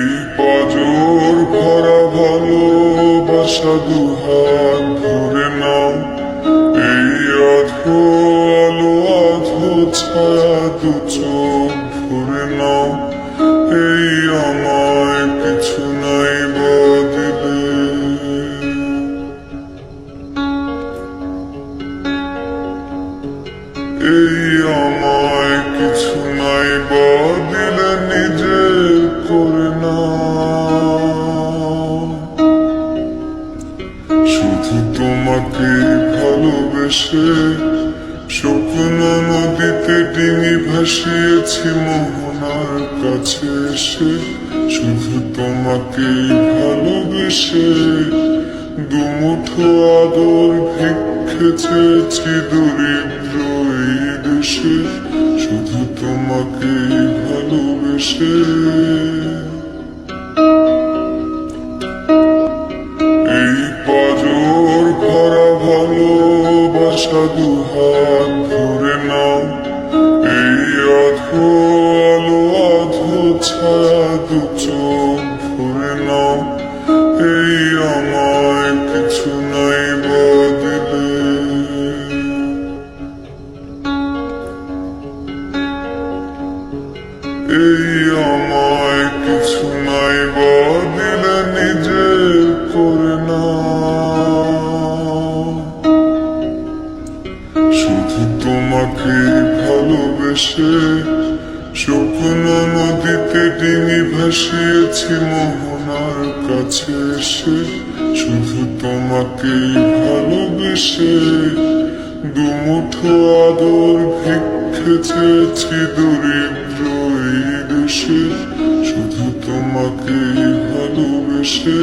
এই পাজর ভরা ভালোবাসা দুহাত ধরে নাও, এই আধো আলো আধো ছায়া দু চোখ ভরে নাও, এই আমায় কিছু নাই বা দিলে, এই আমায় কিছু নাই বা দিলে নিজের করে না। শুধু তোমাকে ভালোবেসে স্বপ্ন নদীতে ডিঙি ভাসিয়েছি মোহনার কাছে এসে, শুধু তোমাকে ভালোবেসে দুমুঠো আদর ভিক্ষে চেয়েছি দরিদ্র এই দেশে, শুধু তোমাকে ভালোবেসে। এই পাজর ভরা ভালোবাসা দুহাত ধরে নাও, এই আধো আলো আধো ছায়া দু চোখ ভরে নাও, এই আমায় কিছু নাই বা দিলে, এই আমায় কিছু নাই বা দিলে নিজের করে না। শুধু তোমাকে ভালোবেসে স্বপ্ন নদীতে ডিঙি ভাসিয়েছি মোহনার কাছে এসে, শুধু তোমাকে ভালোবেসে দুমুঠো আদর ভিক্ষে চেয়েছি দরিদ্র এই দেশে, শুধু তোমাকে ভালোবেসে।